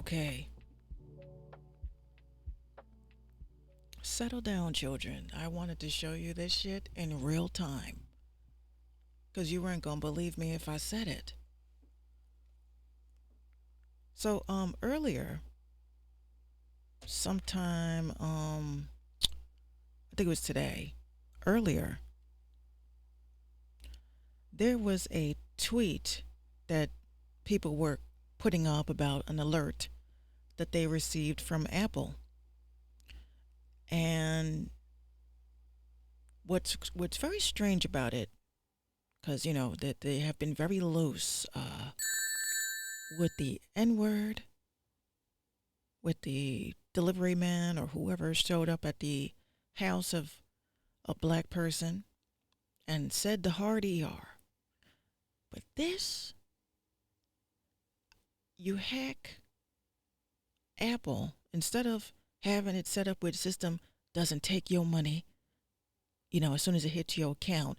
Okay. Settle down, children. I wanted to show you this shit in real time. Because you weren't going to believe me if I said it. So, earlier, sometime, I think it was today, earlier, there was a tweet that people were putting up about an alert that they received from Apple. And what's very strange about it, because that they have been very loose with the N word, with the delivery man or whoever showed up at the house of a black person and said the hard ER. But this, you hack Apple, instead of having it set up where the system doesn't take your money, as soon as it hits your account,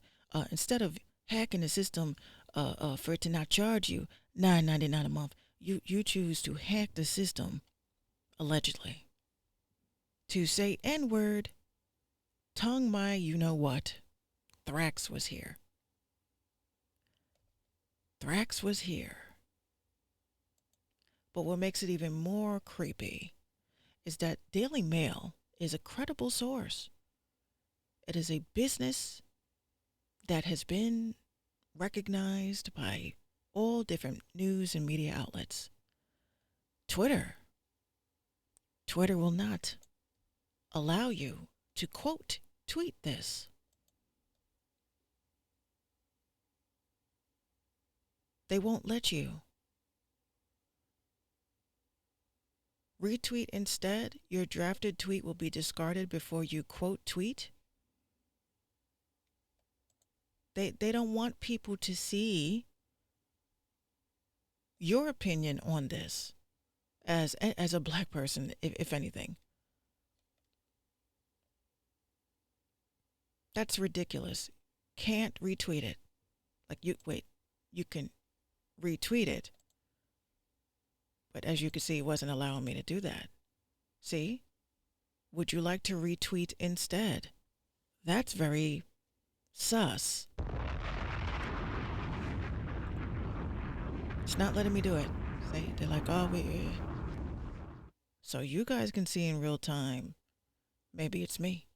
instead of hacking the system for it to not charge you $9.99 a month, you choose to hack the system, allegedly, to say N-word, tongue my you-know-what. Thrax was here. Thrax was here. But what makes it even more creepy is that Daily Mail is a credible source. It is a business that has been recognized by all different news and media outlets. Twitter will not allow you to quote tweet this. They won't let you. Retweet instead. Your drafted tweet will be discarded before you quote tweet. They don't want people to see your opinion on this as a black person, if anything. That's ridiculous. Can't retweet it. You can retweet it. But as you can see, it wasn't allowing me to do that. See? Would you like to retweet instead? That's very sus. It's not letting me do it. See? They're like, oh, we. So you guys can see in real time. Maybe it's me.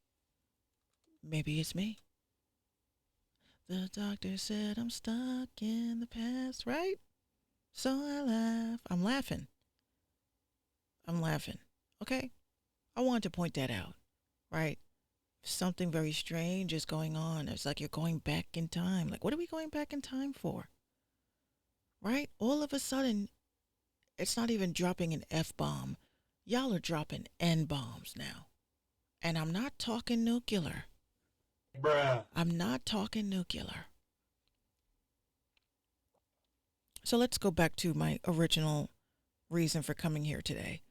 Maybe it's me. The doctor said I'm stuck in the past, right? So I laugh. I'm laughing. Okay? I wanted to point that out, right? Something very strange is going on. It's like you're going back in time. Like, what are we going back in time for? Right? All of a sudden, it's not even dropping an F bomb. Y'all are dropping N bombs now. And I'm not talking nuclear. Bruh. I'm not talking nuclear. So let's go back to my original reason for coming here today.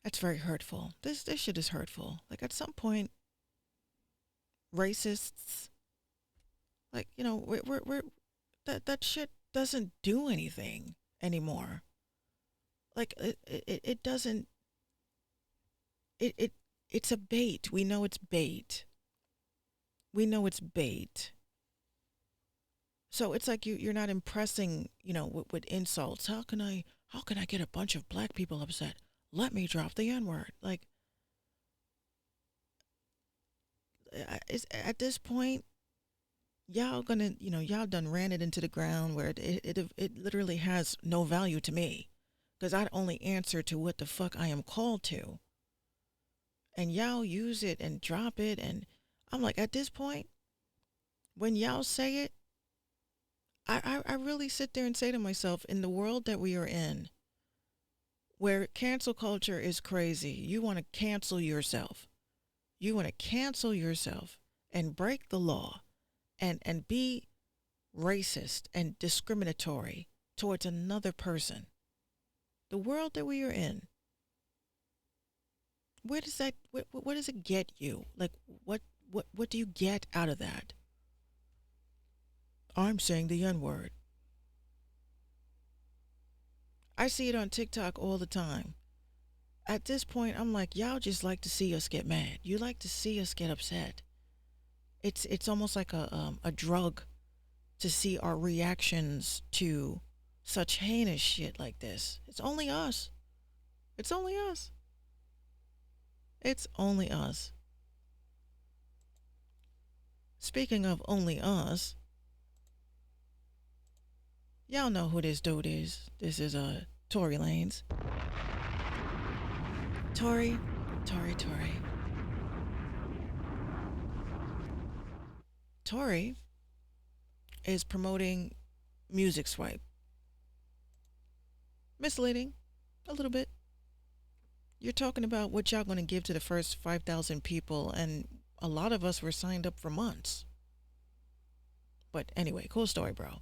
That's very hurtful. This shit is hurtful. Like, at some point, racists, like, we're that shit doesn't do anything anymore. Like, it doesn't. It's a bait. We know it's bait. We know it's bait. So it's like you're not impressing, with insults. How can I get a bunch of black people upset? Let me drop the N-word. Like, at this point, y'all gonna, y'all done ran it into the ground where it literally has no value to me, because I'd only answer to what the fuck I am called to. And y'all use it and drop it, and I'm like, at this point, when y'all say it, I really sit there and say to myself, in the world that we are in, where cancel culture is crazy, you want to cancel yourself. You want to cancel yourself and break the law and be racist and discriminatory towards another person. The world that we are in, where does that, what does it get you? Like, what do you get out of that? I'm saying the N-word. I see it on TikTok all the time. At this point, I'm like, y'all just like to see us get mad. You like to see us get upset. It's almost like a drug to see our reactions to such heinous shit like this. It's only us. It's only us. It's only us. Speaking of only us, y'all know who this dude is. This is Tory Lanez. Tory, Tory, Tory. Tory is promoting Music Swipe. Misleading, a little bit. You're talking about what y'all going to give to the first 5,000 people, and a lot of us were signed up for months. But anyway, cool story, bro.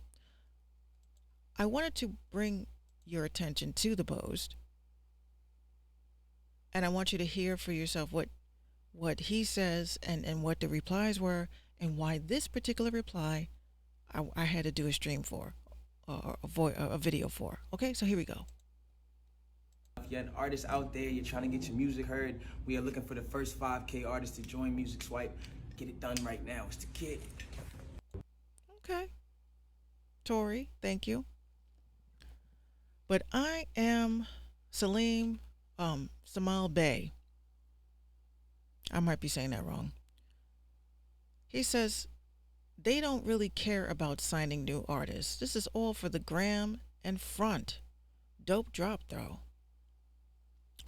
I wanted to bring your attention to the post, and I want you to hear for yourself what he says and what the replies were, and why this particular reply I had to do a stream for, or a video for. Okay, so here we go. If you're an artist out there, you're trying to get your music heard, we are looking for the first 5K artists to join Music Swipe. Get it done right now. It's the kid. Okay, Tori, thank you. But I am Salim Samal Bey. I might be saying that wrong. He says they don't really care about signing new artists. This is all for the gram and front. Dope drop though.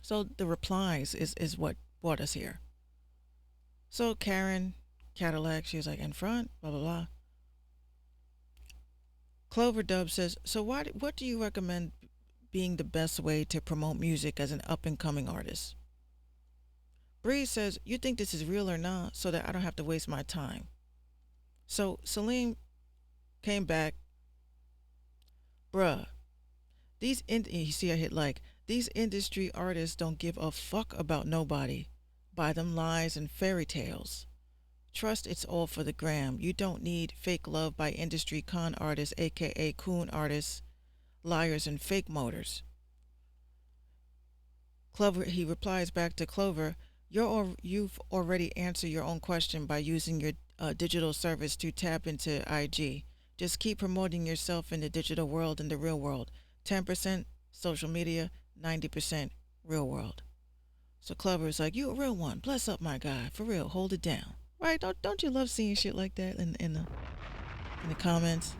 So the replies is what brought us here. So Karen Cadillac, she was like, in front, blah blah blah. Clover Dub says, so what do you recommend being the best way to promote music as an up and coming artist? Breeze says, you think this is real or not, so that I don't have to waste my time. So Salim came back, bruh, you see I hit like, these industry artists don't give a fuck about nobody. Buy them lies and fairy tales. Trust it's all for the gram. You don't need fake love by industry con artists, aka coon artists, liars and fake motors. Clover, he replies back to Clover, you've already answered your own question by using your digital service to tap into IG. Just keep promoting yourself in the digital world and the real world. 10% social media, 90% real world. So Clover is like, you a real one. Bless up, my guy. For real, hold it down. Right? Don't you love seeing shit like that in the comments?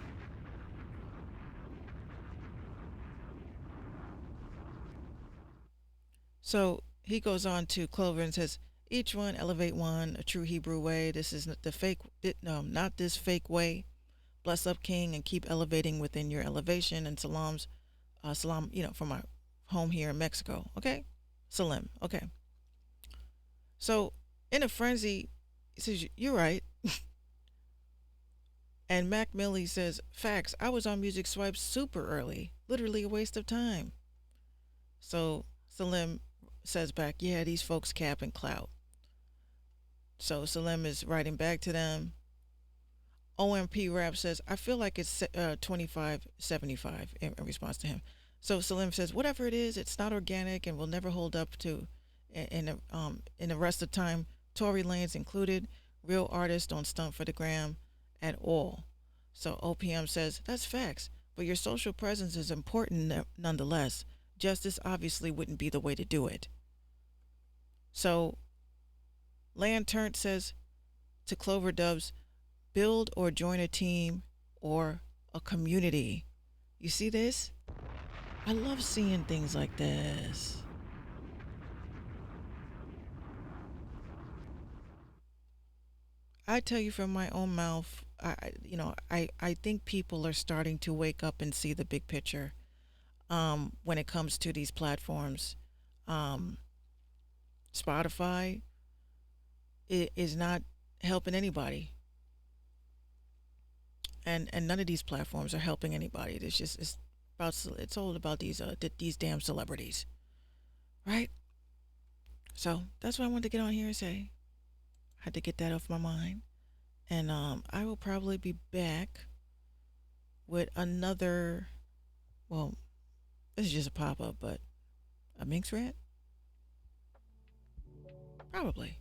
So he goes on to Clover and says, each one elevate one, a true Hebrew way. This is not the fake, no, not this fake way. Bless up, King, and keep elevating within your elevation. And salam, from my home here in Mexico. Okay, Salim. Okay. So in a frenzy, he says, you're right. And Mac Millie says, facts. I was on Music Swipe super early. Literally a waste of time. So Salim says back, yeah, these folks cap and clout. So Salim is writing back to them. OMP Rap says, I feel like it's 2575 in response to him. So Salim says, whatever it is, it's not organic and will never hold up to in the rest of the time, Tory Lanez included. Real artists don't stunt for the gram at all. So OPM says, that's facts, but your social presence is important nonetheless. Justice obviously wouldn't be the way to do it. So Lantern says to Clover Dubs, build or join a team or a community. You see this? I love seeing things like this. I tell you from my own mouth, I think people are starting to wake up and see the big picture when it comes to these platforms. Spotify is not helping anybody. And none of these platforms are helping anybody. It's all about these damn celebrities, right? So that's what I wanted to get on here and say. I had to get that off my mind, and I will probably be back with another. Well, This is just a pop up, but a Minx rant? Probably.